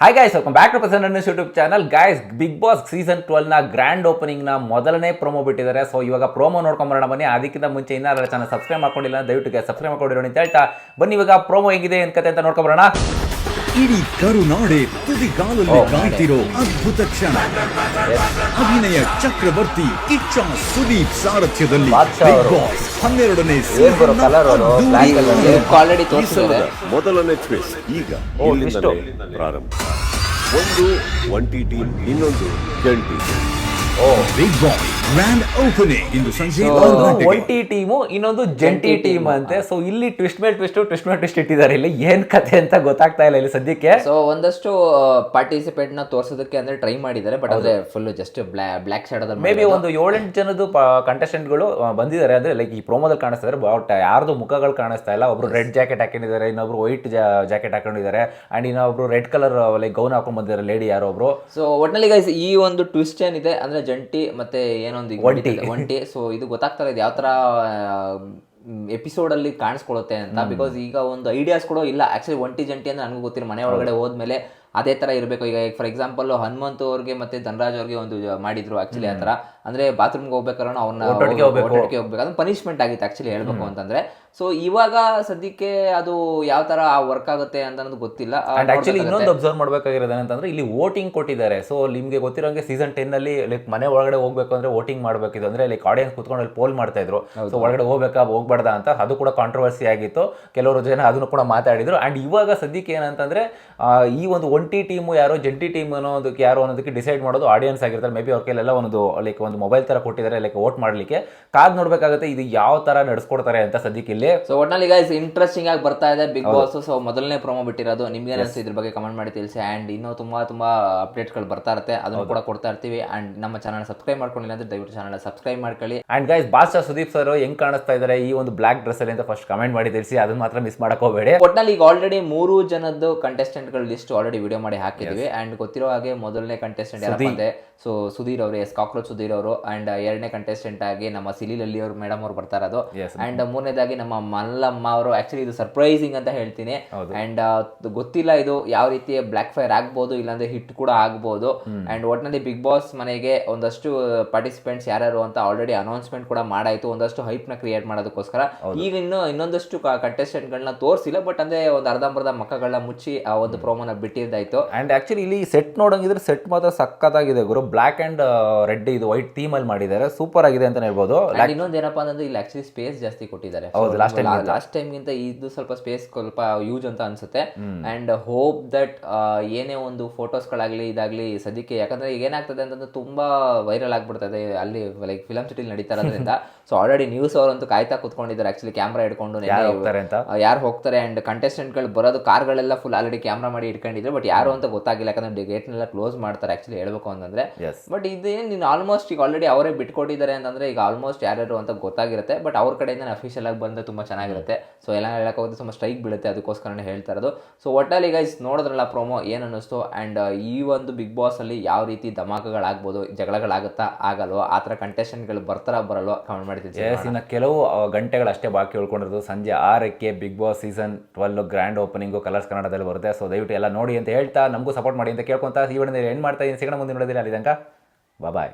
Hi guys, welcome back to Prasanna YouTube channel. Guys, Big Boss season 12ನ grand ಓಪನಿಂಗ್ನ ಮೊದಲನೇ promo ಬಿಟ್ಟಿದ್ದಾರೆ. So ಇವಾಗ ಪ್ರೋಮೋ ನೋಡ್ಕೊಂಬರೋಣ ಬನ್ನಿ. ಅದಕ್ಕಿಂತ ಮುಂಚೆ ಇನ್ನೂ ಚಾನಲ್ ಸಬ್ಸ್ಕ್ರೈಬ್ ಮಾಡ್ಕೊಂಡಿಲ್ಲ, ದಯವಿಟ್ಟು ಸಬ್ಸ್ಕ್ರೈಬ್ ಮಾಡ್ಕೊಂಡಿರೋಣ ಅಂತ ಹೇಳ್ತಾ ಬನ್ನಿ ಇವಾಗ ಪ್ರೋಮೋ ಹೇಗಿದೆ ಕತೆ ಅಂತ ನೋಡ್ಕೊಂಬರೋಣ. ಇಡೀ ಕರುನಾಡೆ ತುದಿಗಾಲಲ್ಲಿ ಕಾಯ್ತಿರೋ ಅದ್ಭುತ ಕ್ಷಣ. ಅಭಿನಯ ಚಕ್ರವರ್ತಿ ಕಿಚ್ಚ ಸುದೀಪ್ ಸಾರಥ್ಯದಲ್ಲಿ ಬಿಗ್ ಬಾಸ್ 12ನೇ ಮೊದಲನೇ ಟ್ವಿಸ್ಟ್ ಈಗ ಪ್ರಾರಂಭ. ಒಂದು ಒಂಟಿ ಟೀಮ್, ಇನ್ನೊಂದು ಜಂಟಿ team. Big Boss grand opening ಇಂದು ಸಂಜೆ ಒಂಟಿ ಟೀಮು, ಇನ್ನೊಂದು ಜಂಟಿ ಟೀಮ್ ಅಂತೆ. ಸೊ ಇಲ್ಲಿ ಟ್ವಿಸ್ಟ್ ಮೇಲೆ ಟ್ವಿಸ್ಟ್ ಇಟ್ಟಿದ್ದಾರೆ. ಇಲ್ಲಿ ಏನ್ ಕತೆ ಅಂತ ಗೊತ್ತಾಗ್ತಾ ಇಲ್ಲ ಇಲ್ಲಿ ಸದ್ಯಕ್ಕೆ. ಸೊ ಒಂದಷ್ಟು ಪಾರ್ಟಿಸಿಪೇಟ್ ನ ತೋರ್ಸೋದಕ್ಕೆ ಅಂದ್ರೆ ಟ್ರೈ ಮಾಡಿದ್ದಾರೆ, ಬಟ್ ಅಂದ್ರೆ full just black shade maybe ಒಂದು 7-8 ಜನದ್ದು ಕಂಟೆಸ್ಟೆಂಟ್ ಗಳು ಬಂದಿದ್ದಾರೆ. ಅಂದ್ರೆ ಲೈಕ್ ಈ ಪ್ರೋಮೋದಲ್ಲಿ ಕಾಣಿಸ್ತಾರೆ, ಬಟ್ ಯಾರ್ದು ಮುಖಗಳು ಕಾಣಿಸ್ತಾ ಇಲ್ಲ. ಒಬ್ರು ರೆಡ್ ಜಾಕೆಟ್ ಹಾಕೊಂಡಿದ್ದಾರೆ, ಇನ್ನೊಬ್ರು ವೈಟ್ ಜಾಕೆಟ್ ಹಾಕೊಂಡಿದ್ದಾರೆ, ಅಂಡ್ ಇನ್ನೊಬ್ರು ರೆಡ್ ಕಲರ್ ಲೈಕ್ ಗೌನ್ ಹಾಕೊಂಡ್ ಬಂದಿದ್ದಾರೆ ಲೇಡಿ ಯಾರೋ ಒಬ್ರು. ಸೊ ಒಟ್ನಲ್ಲಿ ಗೈಸ್ ಈ ಒಂದು ಟ್ವಿಸ್ಟ್ ಏನಿದೆ ಅಂದ್ರೆ ಜಂಟಿ ಮತ್ತೆ ಏನೊಂದು ಒಂಟಿ. ಸೊ ಇದು ಗೊತ್ತಾಗ್ತಾ ಇದೆ ಯಾವ ತರ ಎಪಿಸೋಡ್ ಅಲ್ಲಿ ಕಾಣಿಸ್ಕೊಳ್ಳುತ್ತೆ ಅಂತ. ಬಿಕಾಸ್ ಈಗ ಒಂದು ಐಡಿಯಾಸ್ ಕೂಡ ಇಲ್ಲ. ಆಕ್ಚುಲಿ ಒಂಟಿ ಜಂಟಿ ಅಂದ್ರೆ ನನಗೂ ಗೊತ್ತಿಲ್ಲ. ಮನೆ ಒಳಗಡೆ ಹೋದ್ಮೇಲೆ ಅದೇ ತರ ಇರಬೇಕು. ಈಗ ಫಾರ್ ಎಕ್ಸಾಂಪಲ್ ಹನುಮಂತ್ ಅವ್ರಿಗೆ ಮತ್ತೆ ಧನರಾಜ್ ಅವ್ರಿಗೆ ಒಂದು ಮಾಡಿದ್ರು ಆಕ್ಚುಲಿ ಆ ತರ. ಅಂದ್ರೆ ಬಾತ್ರೂಮ್ಗೆ ಹೋಗ್ಬೇಕಾದ್ರೆ ಅವ್ರನ್ನ ಒಟ್ಟಿಗೆ ಹೋಗ್ಬೇಕು, ಅದು ಪನಿಷ್ಮೆಂಟ್ ಆಗಿತ್ತು ಆಕ್ಚುಲಿ ಹೇಳ್ಬೇಕು ಅಂತಂದ್ರೆ. ಸೊ ಇವಾಗ ಸದ್ಯಕ್ಕೆ ಅದು ಯಾವ ತರ ವರ್ಕ್ ಆಗುತ್ತೆ ಅಂತ ಅನ್ನೋದು ಗೊತ್ತಿಲ್ಲ. ಆಕ್ಚುಲಿ ಇನ್ನೊಂದು ಅಬ್ಸರ್ವ್ ಮಾಡ್ಬೇಕಾಗಿರೋದು ಏನಂತಂದ್ರೆ ಇಲ್ಲಿ ವೋಟಿಂಗ್ ಕೊಟ್ಟಿದ್ದಾರೆ. ಸೊ ನಿಮ್ಗೆ ಗೊತ್ತಿರೋಂಗೆ ಸೀಸನ್ 10 ಅಲ್ಲಿ ಲೈಕ್ ಮನೆ ಒಳಗಡೆ ಹೋಗ್ಬೇಕು ಅಂದ್ರೆ ವೋಟಿಂಗ್ ಮಾಡ್ಬೇಕಿತ್ತು. ಅಂದ್ರೆ ಲೈಕ್ ಆಡಿಯನ್ಸ್ ಕುತ್ಕೊಂಡು ಅಲ್ಲಿ ಪೋಲ್ ಮಾಡ್ತಾ ಇದ್ರು. ಸೊ ಒಳಗಡೆ ಹೋಗ್ಬೇಕಾ ಹೋಗ್ಬಾರ್ದ ಅಂತ, ಅದು ಕೂಡ ಕಾಂಟ್ರವರ್ಸಿ ಆಗಿತ್ತು. ಕೆಲವರು ಜನ ಅದನ್ನು ಕೂಡ ಮಾತಾಡಿದ್ರು. ಅಂಡ್ ಇವಾಗ ಸದ್ಯಕ್ಕೆ ಏನಂತಂದ್ರೆ ಈ ಒಂದು ಒಂಟಿ ಟೀಮು ಯಾರೋ ಜಂಟಿ ಟೀಮ್ ಅನ್ನೋದಕ್ಕೆ ಯಾರು ಅನ್ನೋದಕ್ಕೆ ಡಿಸೈಡ್ ಮಾಡೋದು ಆಡಿಯನ್ಸ್ ಆಗಿರ್ತಾರೆ. ಮೇ ಬಿ ಅವ್ರ ಕೈಲೆಲ್ಲ ಒಂದು ಲೈಕ್ ಒಂದು ಮೊಬೈಲ್ ತರ ಕೊಟ್ಟಿದ್ದಾರೆ, ಲೈಕ್ ವೋಟ್ ಮಾಡ್ಲಿಕ್ಕೆ. ಕಾದ್ ನೋಡ್ಬೇಕಾಗುತ್ತೆ ಇದು ಯಾವ ತರ ನಡೆಸ್ಕೊಡ್ತಾರೆ ಅಂತ ಸದ್ಯಕ್ಕೆ ಇಲ್ಲಿ. ಸೊ ಒಟ್ನಲ್ಲಿ ಗೈಸ್ ಇಂಟ್ರೆಸ್ಟಿಂಗ್ ಆಗಿ ಬರ್ತಾ ಇದೆ ಬಿಗ್ ಬಾಸ್. ಸೊ ಮೊದಲನೇ ಪ್ರೋಮೋ ಬಿಟ್ಟಿರೋದು, ನಿಮ್ಗೆ ಅನಿಸ್ತು ಇದ್ರ ಬಗ್ಗೆ ಕಮೆಂಟ್ ಮಾಡಿ ತಿಳಿಸಿ. ಅಂಡ್ ಇನ್ನೂ ತುಂಬಾ ಅಪ್ಡೇಟ್ಗಳು ಬರ್ತಾ ಇರುತ್ತೆ, ಅದನ್ನು ಕೂಡ ಕೊಡ್ತಾ ಇರ್ತೀವಿ. ಅಂಡ್ ನಮ್ಮ ಚಾನಲ್ ಸಬ್ಸ್ಕ್ರೈಬ್ ಮಾಡ್ಕೊಂಡಿಲ್ಲ ಅಂದ್ರೆ ದಯವಿಟ್ಟು ಚಾನಲ್ ಸಬ್ಸ್ಕ್ರೈಬ್ ಮಾಡ್ಕೊಳ್ಳಿ. And guys, boss Sudeep sir ಹೆಂಗ್ ಕಾಣಿಸ್ತಾ ಇದ್ದಾರೆ ಈ ಒಂದು ಬ್ಲಾಕ್ ಡ್ರೆಸ್ ಅಲ್ಲಿ ಅಂತ ಫಸ್ಟ್ ಕಮೆಂಟ್ ಮಾಡಿ ತಿಳಿಸಿ, ಅದನ್ನ ಮಾತ್ರ ಮಿಸ್ ಮಾಡಕ್ ಹೋಗಬೇಡಿ. ಒಟ್ನಲ್ಲಿ ಈಗ ಆಲ್ರೆಡಿ 3 ಜನದ್ದು ಕಂಟೆಸ್ಟೆಂಟ್ ಗಳ ಲಿಸ್ಟ್ ಆಲ್ರೆಡಿ ವಿಡಿಯೋ ಮಾಡಿ ಹಾಕಿದ್ವಿ. ಅಂಡ್ ಗೊತ್ತಿರೋ ಹಾಗೆ ಮೊದಲನೇ ಕಂಟೆಸ್ಟೆಂಟ್ ಯಾರಪ್ಪ ಅಂದ್ರೆ ಸೊ ಸುಧೀರ್ ಅವರು, ಕಾಕ್ರೋಚ್ ಸುಧೀರ್ ಅವರು. ಅಂಡ್ 2ನೇ ಕಂಟೆಸ್ಟೆಂಟ್ ಆಗಿ ನಮ್ಮ ಸಿಲಿಲಲ್ಲಿ ಅವರು ಮೇಡಮ್ ಅವರು ಬರ್ತಾ ಇರೋದು. ಅಂಡ್ 3ನೇದಾಗಿ ನಮ್ಮ ಮಲ್ಲಮ್ಮ ಅವರು. ಆಕ್ಚುಲಿ ಇದು ಸರ್ಪ್ರೈಸಿಂಗ್ ಅಂತ ಹೇಳ್ತೀನಿ. ಅಂಡ್ ಗೊತ್ತಿಲ್ಲ ಇದು ಯಾವ ರೀತಿ ಬ್ಲಾಕ್ ಫೈರ್ ಆಗ್ಬಹುದು, ಇಲ್ಲಾಂದ್ರೆ ಹಿಟ್ ಕೂಡ ಆಗ್ಬಹುದು. ಅಂಡ್ ಒಟ್ಟಿನಲ್ಲಿ ಬಿಗ್ ಬಾಸ್ ಮನೆಗೆ ಒಂದಷ್ಟು ಪಾರ್ಟಿಸಿಪೆಂಟ್ಸ್ ಯಾರ್ಯಾರು ಅಂತ ಆಲ್ರೆಡಿ ಅನೌನ್ಸ್ಮೆಂಟ್ ಕೂಡ ಮಾಡಾಯ್ತು, ಒಂದಷ್ಟು ಹೈಪ್ ನ ಕ್ರಿಯೇಟ್ ಮಾಡೋದಕ್ಕೋಸ್ಕರ. ಈಗ ಇನ್ನೊಂದಷ್ಟು ಕಂಟೆಸ್ಟೆಂಟ್ ಗಳನ್ನ ತೋರಿಸಿಲ್ಲ, ಬಟ್ ಅಂದ್ರೆ ಒಂದು ಅರ್ಧಂಬರ್ಧ ಮಕ್ಕಗಳನ್ನ ಮುಚ್ಚಿ ಆ ಒಂದು ಪ್ರೋಮೋನ ಬಿಟ್ಟಿದ್ದಾಯ್ತು. ಅಂಡ್ ಆಕ್ಚುಲಿ ಇಲ್ಲಿ ಸೆಟ್ ನೋಡಂಗಿದ್ರೆ ಸೆಟ್ ಮಾತ್ರ ಸಕ್ಕತ್ತಾಗಿದೆ ಗುರು. ಬ್ಲಾಕ್ ಅಂಡ್ ರೆಡ್ ಇದು ವೈಟ್ ಥೀಮ್ ಅಲ್ಲಿ ಮಾಡಿದ್ದಾರೆ, ಸೂಪರ್ ಆಗಿದೆ ಅಂತ ಹೇಳ್ಬೋದು. ಇನ್ನೊಂದು ಏನಪ್ಪಾ ಅಂದ್ರೆ ಇಲ್ಲಿ ಆಕ್ಚುಲಿ ಸ್ಪೇಸ್ ಜಾಸ್ತಿ ಕೊಟ್ಟಿದ್ದಾರೆ. ಲಾಸ್ಟ್ ಟೈಮ್ ಗಿಂತ ಇದು ಸ್ವಲ್ಪ ಸ್ಪೇಸ್ ಸ್ವಲ್ಪ ಯೂಸ್ ಅಂತ ಅನ್ಸುತ್ತೆ. ಅಂಡ್ ಹೋಪ್ ದಟ್ ಏನೇ ಒಂದು ಫೋಟೋಸ್ ಗಳಾಗ್ಲಿ ಇದಾಗ್ಲಿ ಸದ್ಯಕ್ಕೆ, ಯಾಕಂದ್ರೆ ಈಗ ಏನಾಗ್ತದೆ ಅಂತಂದ್ರೆ ತುಂಬಾ ವೈರಲ್ ಆಗ್ಬಿಡ್ತದೆ ಅಲ್ಲಿ ಲೈಕ್ ಫಿಲಂ ಸಿಟಿಲಿ ನಡೀತಾ ಇರೋದ್ರಿಂದ. ಸೊ ಆಲ್ರೆಡಿ ನ್ಯೂಸ್ ಅವರಂತೂ ಕಾಯ್ತಾ ಕುತ್ಕೊಂಡಿದ್ದಾರೆ ಆಕ್ಚುಲಿ ಕ್ಯಾಮ್ರಾ ಇಟ್ಕೊಂಡು ಯಾರು ಹೋಗ್ತಾರೆ. ಅಂಡ್ ಕಂಟೆಸ್ಟೆಂಟ್ ಗಳು ಬರೋದು ಕಾರ್ಗಳೆಲ್ಲ ಫುಲ್ ಆಲ್ರೆಡಿ ಕ್ಯಾಮ್ರಾ ಮಾಡಿ ಇಟ್ಕೊಂಡಿದ್ರು, ಬಟ್ ಯಾರು ಅಂತ ಗೊತ್ತಾಗಿಲ್ಲ. ಯಾಕಂದ್ರೆ ಗೇಟ್ ನೆಲ್ಲ ಕ್ಲೋಸ್ ಮಾಡ್ತಾರೆ ಆಕ್ಚುಲಿ ಹೇಳ್ಬೇಕು ಅಂತಂದ್ರೆ. ಬಟ್ ಇದೇನು ನೀನು ಆಲ್ಮೋಸ್ಟ್ ಈಗ ಆಲ್ರೆಡಿ ಅವರೇ ಬಿಟ್ಕೊಟ್ಟಿದ್ದಾರೆ ಅಂತಂದ್ರೆ ಈಗ ಆಲ್ಮೋಸ್ಟ್ ಯಾರ್ಯಾರು ಅಂತ ಗೊತ್ತಾಗಿರುತ್ತೆ. ಬಟ್ ಅವ್ರ ಕಡೆಯಿಂದ ಅಫಿಷಿಯಲ್ ಆಗಿ ಬಂದ್ರೆ ತುಂಬಾ ಚೆನ್ನಾಗಿರುತ್ತೆ. ಸೊ ಎಲ್ಲ ಹೇಳಕ್ ಹೋದ್ರೆ ತುಂಬಾ ಸ್ಟ್ರೈಕ್ ಬೀಳುತ್ತೆ, ಅದಕ್ಕೋಸ್ಕರನೇ ಹೇಳ್ತಾ ಇರೋದು. ಸೊ ಒಟ್ಟಲ್ಲಿ ಗೈಸ್ ನೋಡಿದ್ರಲ್ಲ ಪ್ರೋಮೋ ಏನ್ ಅನ್ನಿಸ್ತು. ಅಂಡ್ ಈ ಒಂದು ಬಿಗ್ ಬಾಸ್ ಅಲ್ಲಿ ಯಾವ ರೀತಿ ಧಮಾಕಗಳಾಗ್ಬೋದು, ಜಗಳಗಳಾಗುತ್ತಾ ಆಗಲ್ವೋ, ಆ ಥರ ಕಂಟೆಸ್ಟೆಂಟ್ಗಳು ಬರಲ್ವೋ ಕಮೆಂಟ್ ಮಾಡ್ತಿದ್ದೆ. ಇನ್ನು ಕೆಲವು ಗಂಟೆಗಳಷ್ಟೇ ಬಾಕಿ ಉಳ್ಕೊಂಡಿರೋದು. ಸಂಜೆ 6ಕ್ಕೆ Big Boss season 12 grand opening Colours ಕನ್ನಡದಲ್ಲಿ ಬರುತ್ತೆ. ಸೊ ದಯವಿಟ್ಟು ಎಲ್ಲ ನೋಡಿ ಅಂತ ಹೇಳ್ತಾ ನಮಗೂ ಸಪೋರ್ಟ್ ಮಾಡಿ ಅಂತ ಕೇಳ್ಕೊಂತ ಈ ವಿಡಿಯೋದಲ್ಲಿ ಏನು ಮಾಡ್ತಾ ಇದ್ದೀನಿ. ಸಿಗೋಣ ಮುಂದಿನ ವಿಡಿಯೋದಲ್ಲಿ. ಅಲ್ಲಿ ತನಕ ಬಾಯ್.